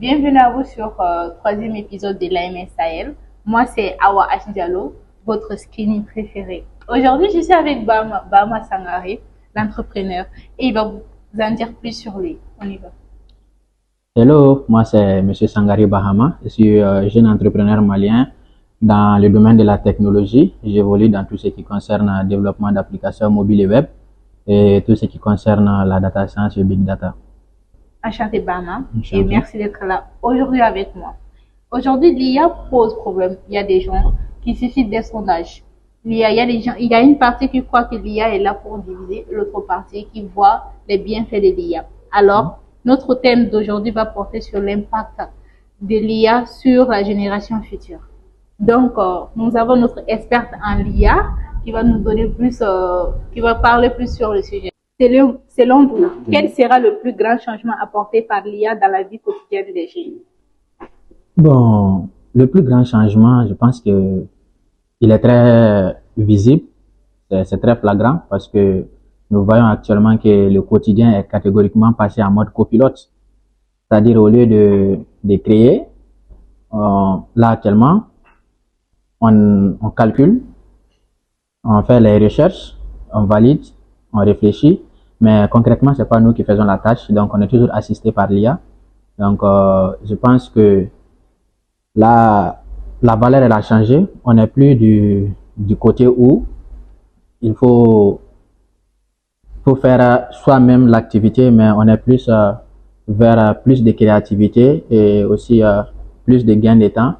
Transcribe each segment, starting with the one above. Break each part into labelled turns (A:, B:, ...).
A: Bienvenue à vous sur le troisième épisode de l'AMS Sahel. Moi, c'est Awa H. Diallo, votre screening préféré. Aujourd'hui, je suis avec Bahama Sangare, l'entrepreneur, et il va vous en dire plus sur lui. On y va.
B: Hello, moi c'est Monsieur Sangari Bahama. Je suis jeune entrepreneur malien dans le domaine de la technologie. J'évolue dans tout ce qui concerne le développement d'applications mobiles et web et tout ce qui concerne la data science et big data.
A: Enchanté Bahama,
B: Enchanté.
A: et merci d'être là aujourd'hui avec moi. Aujourd'hui, l'IA pose problème. Il y a des gens qui suscitent des sondages. Il y a des gens, il y a une partie qui croit que l'IA est là pour diviser, l'autre partie qui voit les bienfaits de l'IA. Alors, notre thème d'aujourd'hui va porter sur l'impact de l'IA sur la génération future. Donc, nous avons notre experte en l'IA qui va nous donner plus, qui va parler plus sur le sujet. Selon vous, quel sera le plus grand changement apporté par l'IA dans la vie quotidienne des jeunes?
B: Bon, le plus grand changement, je pense que il est très visible, c'est très flagrant parce que nous voyons actuellement que le quotidien est catégoriquement passé en mode copilote. C'est-à-dire au lieu de créer, là actuellement, on calcule, on fait les recherches, on valide, on réfléchit, mais concrètement, c'est pas nous qui faisons la tâche, donc on est toujours assisté par l'IA. Donc, je pense que la valeur, elle a changé. On n'est plus du côté où il faut faire soi-même l'activité, mais on est plus vers plus de créativité et aussi plus de gain de temps.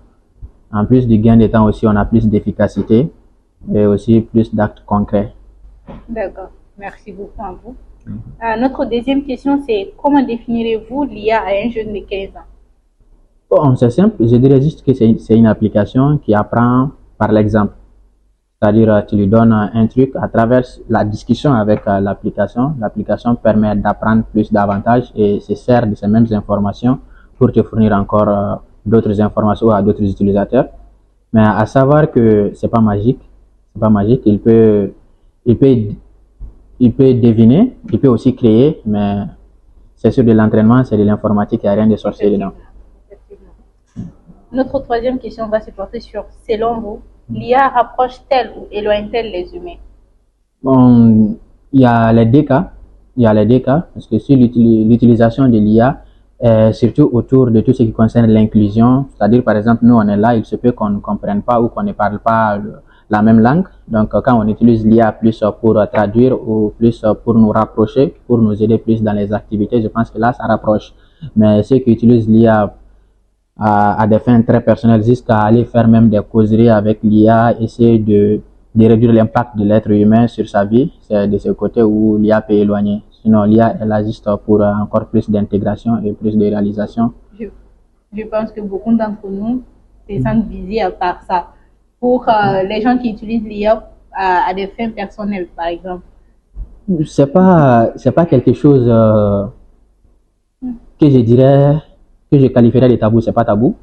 B: En plus du gain de temps aussi, on a plus d'efficacité et aussi plus d'actes concrets.
A: D'accord, merci beaucoup à vous. Notre deuxième question, c'est comment définirez-vous l'IA à un jeune de 15 ans?
B: Bon, c'est simple, je dirais juste que c'est une application qui apprend par l'exemple. C'est-à-dire, tu lui donnes un truc à travers la discussion avec l'application. L'application permet d'apprendre plus davantage et se sert de ces mêmes informations pour te fournir encore d'autres informations à d'autres utilisateurs. Mais à savoir que c'est pas magique. C'est pas magique. Il peut deviner, il peut aussi créer, mais c'est sur de l'entraînement, c'est de l'informatique, il n'y a rien de sorcier dedans.
A: Effectivement. Notre troisième question va se porter sur, selon vous, l'IA rapproche-t-elle ou éloigne-t-elle les humains?
B: Bon, il y a les deux cas. Il y a les deux cas, parce que sur l'utilisation de l'IA, surtout autour de tout ce qui concerne l'inclusion, c'est-à-dire par exemple, nous on est là, il se peut qu'on ne comprenne pas ou qu'on ne parle pas la même langue. Donc quand on utilise l'IA plus pour traduire ou plus pour nous rapprocher, pour nous aider plus dans les activités, je pense que là ça rapproche. Mais ceux qui utilisent l'IA à des fins très personnelles, jusqu'à aller faire même des causeries avec l'IA, essayer de réduire l'impact de l'être humain sur sa vie, c'est de ce côté où l'IA peut éloigner. Sinon, l'IA est là juste pour encore plus d'intégration et plus de réalisation.
A: Je pense que beaucoup d'entre nous se sentent visés par ça. Pour les gens qui utilisent l'IA à des fins personnelles, par exemple.
B: C'est pas quelque chose que je dirais, que je qualifierais de tabou. C'est pas tabou.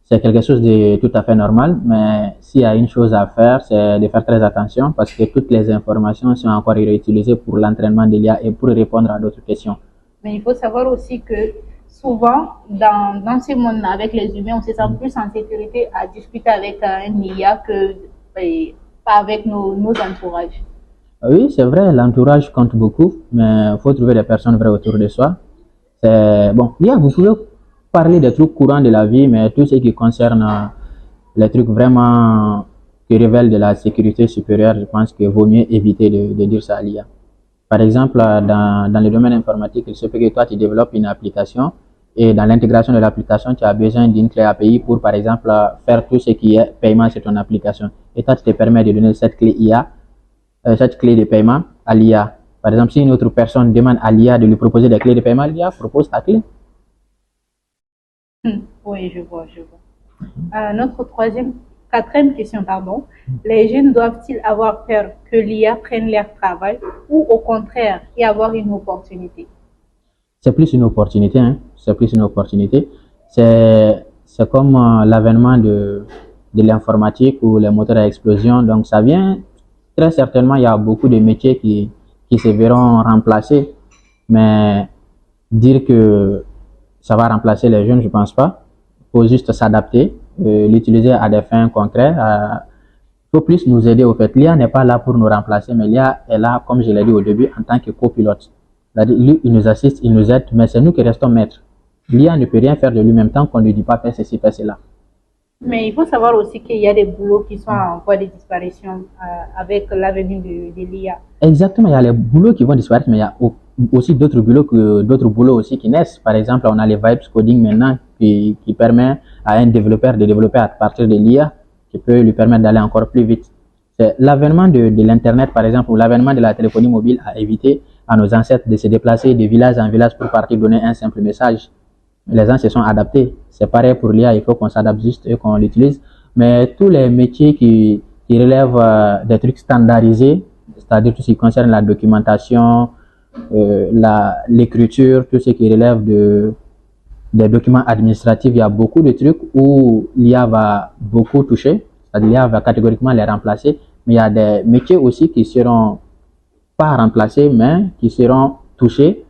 B: C'est quelque chose de tout à fait normal, mais s'il y a une chose à faire, c'est de faire très attention parce que toutes les informations sont encore réutilisées pour l'entraînement de l'IA et pour répondre à d'autres questions.
A: Mais il faut savoir aussi que souvent, dans ce monde avec les humains, on se sent plus en sécurité à discuter avec un IA que pas avec nos entourages.
B: Oui, c'est vrai, l'entourage compte beaucoup, mais il faut trouver des personnes vraies autour de soi. Bon, l'IA, vous pouvez parler des trucs courants de la vie, mais tout ce qui concerne les trucs vraiment qui révèlent de la sécurité supérieure, je pense qu'il vaut mieux éviter de dire ça à l'IA. Par exemple, dans le domaine informatique, il se peut que toi, tu développes une application et dans l'intégration de l'application, tu as besoin d'une clé API pour, par exemple, faire tout ce qui est paiement sur ton application. Et toi, tu te permets de donner cette clé IA, cette clé de paiement à l'IA. Par exemple, si une autre personne demande à l'IA de lui proposer des clés de paiement, l'IA propose ta clé.
A: Oui, je vois. Notre quatrième question, pardon. Les jeunes doivent-ils avoir peur que l'IA prenne leur travail ou au contraire y avoir une opportunité?
B: C'est plus une opportunité, hein. C'est plus une opportunité. C'est comme l'avènement de l'informatique ou les moteurs à explosion. Donc ça vient, très certainement, il y a beaucoup de métiers qui se verront remplacés. Mais dire que ça va remplacer les jeunes, je pense pas. Il faut juste s'adapter, l'utiliser à des fins concrètes. Il faut plus nous aider au fait. L'IA n'est pas là pour nous remplacer, mais l'IA est là, comme je l'ai dit au début, en tant que copilote. C'est-à-dire, lui, il nous assiste, il nous aide, mais c'est nous qui restons maîtres. L'IA ne peut rien faire de lui-même tant qu'on ne lui dit pas faire ceci, faire cela.
A: Mais il faut savoir aussi qu'il y a des boulots qui sont en voie de disparition avec l'avenue de l'IA.
B: Exactement, il y a les boulots qui vont disparaître, mais il y a aussi d'autres boulots aussi qui naissent. Par exemple, on a les vibes coding maintenant qui permet à un développeur de développer à partir de l'IA qui peut lui permettre d'aller encore plus vite. C'est l'avènement de l'Internet, par exemple, ou l'avènement de la téléphonie mobile a évité à nos ancêtres de se déplacer de village en village pour partir donner un simple message. Les gens se sont adaptés. C'est pareil pour l'IA, il faut qu'on s'adapte juste et qu'on l'utilise. Mais tous les métiers qui relèvent des trucs standardisés, c'est-à-dire tout ce qui concerne la documentation, l'écriture, tout ce qui relève des documents administratifs, il y a beaucoup de trucs où l'IA va beaucoup toucher, c'est-à-dire l'IA va catégoriquement les remplacer. Mais il y a des métiers aussi qui seront pas remplacés, mais qui seront touchés,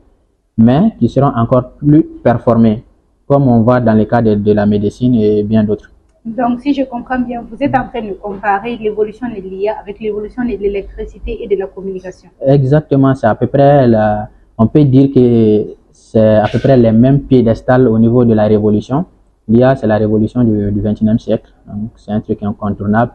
B: mais qui seront encore plus performés, comme on voit dans les cas de la médecine et bien d'autres.
A: Donc, si je comprends bien, vous êtes en train de comparer l'évolution de l'IA avec l'évolution de l'électricité et de la communication.
B: Exactement, c'est à peu près, on peut dire que c'est à peu près les mêmes piédestals au niveau de la révolution. L'IA, c'est la révolution du XXIe siècle, donc c'est un truc incontournable.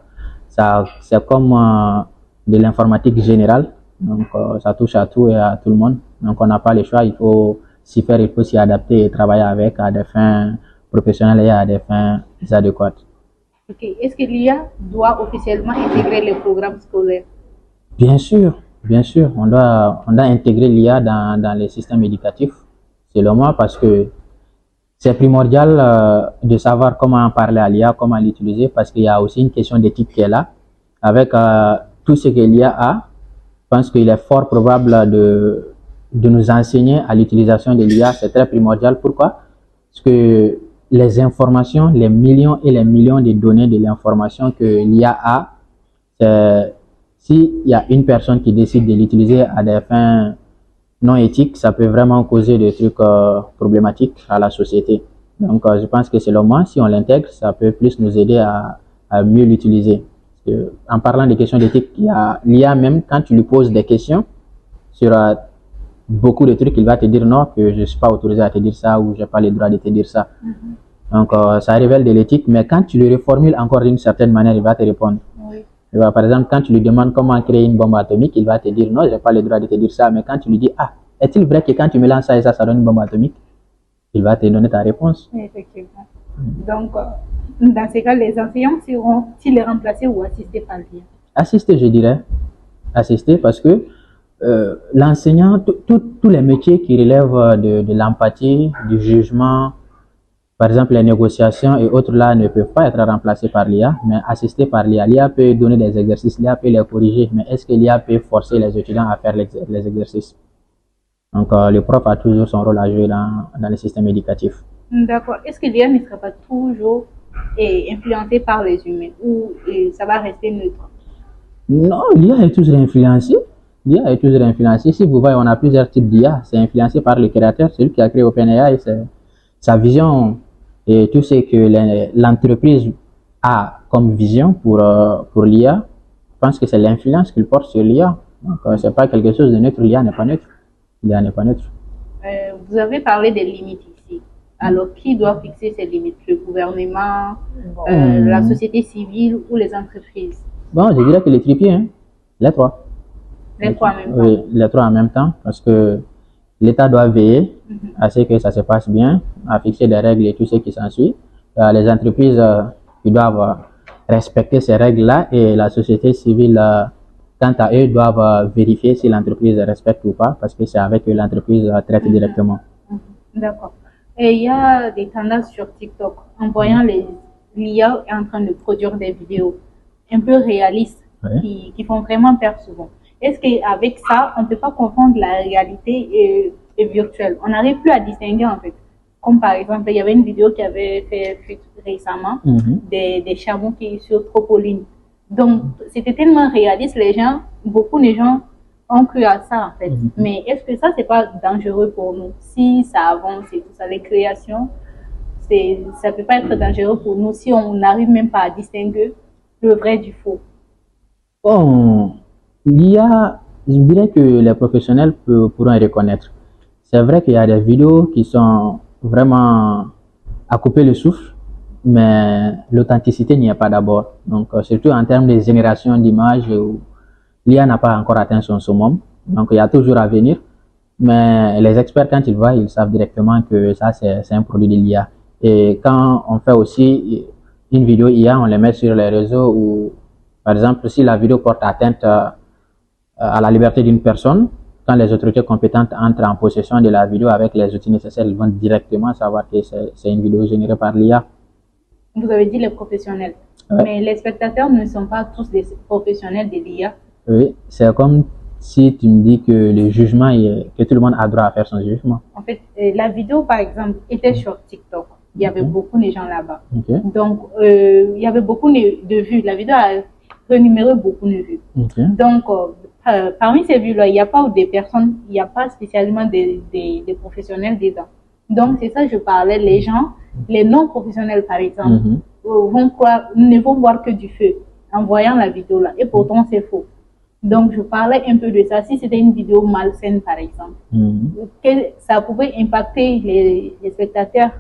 B: C'est comme de l'informatique générale, donc ça touche à tout et à tout le monde. Donc on n'a pas le choix, il faut s'y faire, il faut s'y adapter et travailler avec à des fins professionnelles et à des fins adéquates.
A: Ok. Est-ce que l'IA doit officiellement intégrer les programmes scolaires?
B: Bien sûr, on doit intégrer l'IA dans les systèmes éducatifs, selon moi, parce que c'est primordial de savoir comment parler à l'IA, comment l'utiliser, parce qu'il y a aussi une question d'éthique qui est là. Avec tout ce que l'IA a, je pense qu'il est fort probable de nous enseigner à l'utilisation de l'IA. C'est très primordial. Pourquoi? Parce que les informations, les millions et les millions de données de l'information que l'IA a, s'il y a une personne qui décide de l'utiliser à des fins non éthiques, ça peut vraiment causer des trucs problématiques à la société. Donc, je pense que selon moi, si on l'intègre, ça peut plus nous aider à mieux l'utiliser. En parlant des questions d'éthique, l'IA même, quand tu lui poses des questions sur beaucoup de trucs, il va te dire non, que je ne suis pas autorisé à te dire ça ou je n'ai pas le droit de te dire ça. Donc, ça révèle de l'éthique, mais quand tu le reformules encore d'une certaine manière, il va te répondre.
A: Oui.
B: Par exemple, quand tu lui demandes comment créer une bombe atomique, il va te dire non, je n'ai pas le droit de te dire ça. Mais quand tu lui dis, ah, est-il vrai que quand tu mélanges ça et ça donne une bombe atomique? Il va te donner ta réponse.
A: Effectivement. Donc, dans ces cas, les enseignants seront-ils remplacés ou assistés par l'IA?
B: Assistés, je dirais. Assistés parce que l'enseignant, tous les métiers qui relèvent de l'empathie, du jugement, par exemple les négociations et autres là ne peuvent pas être remplacés par l'IA, mais assistés par l'IA. L'IA peut donner des exercices, l'IA peut les corriger, mais est-ce que l'IA peut forcer les étudiants à faire les exercices? Donc le prof a toujours son rôle à jouer dans le système éducatif.
A: D'accord. Est-ce que l'IA ne sera pas toujours influencée par les humains ou ça va rester neutre?
B: Non, l'IA est toujours influencée. L'IA est toujours influencée. Si vous voyez, on a plusieurs types d'IA. C'est influencé par le créateur, celui qui a créé OpenAI, c'est sa vision et tout ce que l'entreprise a comme vision pour l'IA. Je pense que c'est l'influence qu'il porte sur l'IA. Donc, c'est pas quelque chose de neutre. L'IA n'est pas neutre. L'IA n'est pas neutre.
A: Vous avez parlé des limites ici. Alors, qui doit fixer ces limites? Le gouvernement, la société civile ou les entreprises?
B: Bon, je dirais que les tripiers, hein, les trois.
A: Les trois en même temps?
B: Oui, les trois en même temps, parce que l'État doit veiller à ce que ça se passe bien, à fixer des règles et tout ce qui s'ensuit. Les entreprises ils doivent respecter ces règles-là et la société civile, quant à eux, doivent vérifier si l'entreprise respecte ou pas, parce que c'est avec eux l'entreprise traite directement.
A: D'accord. Et il y a des tendances sur TikTok. En voyant l'IA est en train de produire des vidéos un peu réalistes qui font vraiment peur souvent. Est-ce qu'avec ça, on ne peut pas confondre la réalité et virtuelle? On n'arrive plus à distinguer en fait. Comme par exemple, il y avait une vidéo qui avait fait récemment des chameaux qui sur Tropoline. Donc, c'était tellement réaliste, beaucoup de gens On crée à ça, en fait. Mais est-ce que ça, c'est pas dangereux pour nous? Si ça avance et tout ça, les créations, ça peut pas être dangereux pour nous si on n'arrive même pas à distinguer le vrai du faux.
B: Bon, l'IA, je dirais que les professionnels pourront y reconnaître. C'est vrai qu'il y a des vidéos qui sont vraiment à couper le souffle, mais l'authenticité n'y est pas d'abord. Donc, surtout en termes de génération d'images, l'IA n'a pas encore atteint son summum. Donc, il y a toujours à venir. Mais les experts, quand ils voient, ils savent directement que ça, c'est un produit de l'IA. Et quand on fait aussi une vidéo IA, on les met sur les réseaux où, par exemple, si la vidéo porte atteinte à la liberté d'une personne, quand les autorités compétentes entrent en possession de la vidéo avec les outils nécessaires, ils vont directement savoir que c'est une vidéo générée par l'IA.
A: Vous avez dit les professionnels.
B: Ouais.
A: Mais les spectateurs ne sont pas tous des professionnels de l'IA.
B: Oui, c'est comme si tu me dis que le jugement, que tout le monde a droit à faire son jugement.
A: En fait, la vidéo, par exemple, était sur TikTok. Il y avait beaucoup de gens là-bas.
B: Okay.
A: Donc, il y avait beaucoup de vues. La vidéo a rémunéré beaucoup de vues.
B: Okay.
A: Donc, parmi ces vues-là, il n'y a pas des personnes, il n'y a pas spécialement des professionnels dedans. Donc, c'est ça que je parlais. Les gens, les non-professionnels, par exemple, ne vont voir que du feu en voyant la vidéo là. Et pourtant, c'est faux. Donc, je parlais un peu de ça. Si c'était une vidéo malsaine, par exemple, que ça pouvait impacter les spectateurs.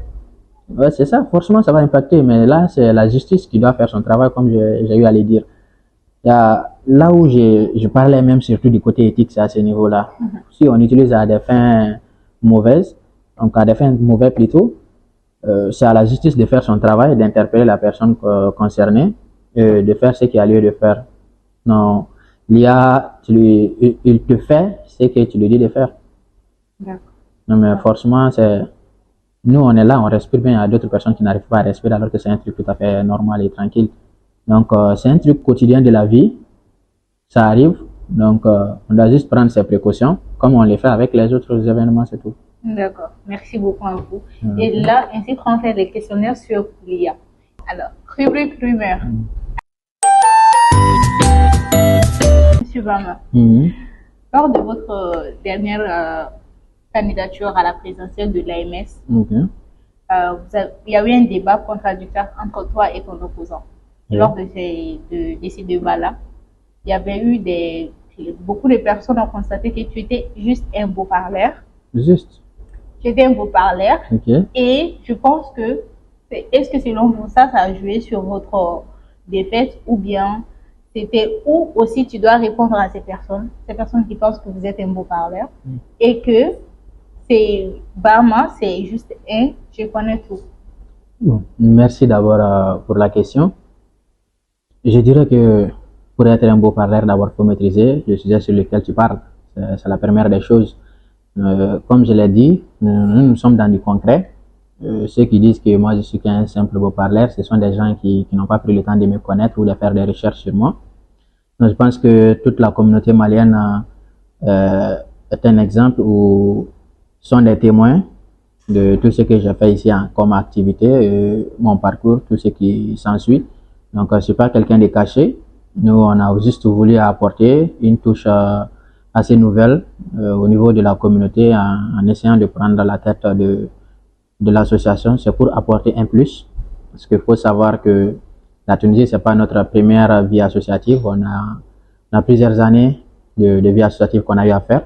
B: Ouais, c'est ça. Forcément, ça va impacter. Mais là, c'est la justice qui doit faire son travail, comme j'ai eu à le dire. Là où je parlais même surtout du côté éthique, c'est à ce niveau-là. Si on utilise à des fins mauvaises, donc à des fins mauvaises plutôt, c'est à la justice de faire son travail, d'interpeller la personne concernée, de faire ce qu'il y a lieu de faire. Non, l'IA, il te fait ce que tu lui dis de faire.
A: D'accord.
B: Non, mais forcément, nous, on est là, on respire bien, il y a d'autres personnes qui n'arrivent pas à respirer alors que c'est un truc tout à fait normal et tranquille. Donc, c'est un truc quotidien de la vie. Ça arrive. Donc, on doit juste prendre ses précautions, comme on les fait avec les autres événements, c'est tout.
A: D'accord. Merci beaucoup à vous. Et là, ainsi qu'on fait des questionnaires sur l'IA. Alors, rubrique rumeur. Monsieur Bama, lors de votre dernière candidature à la présidentielle de l'AMS, il y a eu un débat contradictoire entre toi et ton opposant. Lors de ces débats-là, il y avait eu beaucoup de personnes ont constaté que tu étais juste un beau parleur.
B: Juste.
A: Tu étais un beau parleur.
B: Okay.
A: Et je pense que, est-ce que selon vous, ça a joué sur votre défaite ou bien c'était où aussi tu dois répondre à ces personnes qui pensent que vous êtes un beau parleur et que c'est Bama, c'est juste je connais tout.
B: Bon, merci d'abord pour la question. Je dirais que pour être un beau parleur, d'abord, il faut maîtriser le sujet sur lequel tu parles. C'est la première des choses. Comme je l'ai dit, nous sommes dans du concret. Ceux qui disent que moi je suis qu'un simple beau parleur, ce sont des gens qui n'ont pas pris le temps de me connaître ou de faire des recherches sur moi. Donc, je pense que toute la communauté malienne est un exemple où sont des témoins de tout ce que j'ai fait ici comme activité, mon parcours, tout ce qui s'ensuit. Donc, je suis pas quelqu'un de caché. Nous, on a juste voulu apporter une touche assez nouvelle au niveau de la communauté en essayant de prendre la tête de l'association. C'est pour apporter un plus. Parce qu'il faut savoir que la Tunisie, c'est pas notre première vie associative. On a plusieurs années de vie associative qu'on a eu à faire.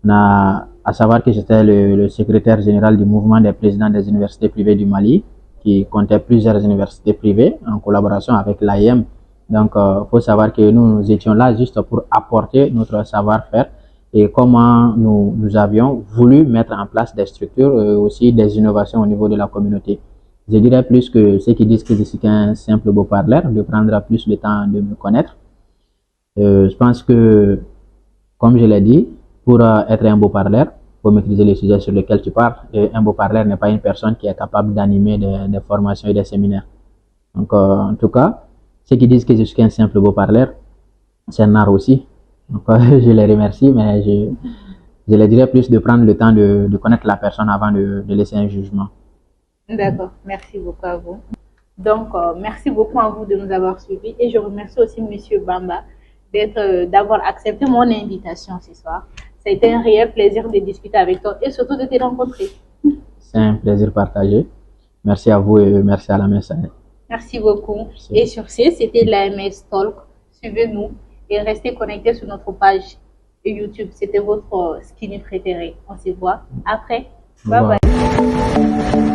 B: On a à savoir que j'étais le secrétaire général du mouvement des présidents des universités privées du Mali, qui comptait plusieurs universités privées en collaboration avec l'AIM. Donc, faut savoir que nous étions là juste pour apporter notre savoir-faire et comment nous avions voulu mettre en place des structures et aussi des innovations au niveau de la communauté. Je dirais plus que ceux qui disent que je suis qu'un simple beau parleur, de prendre plus de temps de me connaître. Je pense que, comme je l'ai dit, pour être un beau parleur, il faut maîtriser les sujets sur lesquels tu parles. Et un beau parleur n'est pas une personne qui est capable d'animer des formations et des séminaires. Donc, en tout cas, ceux qui disent que je suis qu'un simple beau parleur, c'est un art aussi. Donc, je les remercie, mais je les dirais plus de prendre le temps de connaître la personne avant de laisser un jugement.
A: D'accord, merci beaucoup à vous. Donc, merci beaucoup à vous de nous avoir suivis et je remercie aussi Monsieur Bamba d'avoir accepté mon invitation ce soir. Ça a été un réel plaisir de discuter avec toi et surtout de te rencontrer.
B: C'est un plaisir partagé. Merci à vous et merci à la messagerie.
A: Merci beaucoup. Et sur ce, c'était l'AMS Talk. Suivez-nous et restez connectés sur notre page YouTube. C'était votre skinny préféré. On se voit après. Bye bye.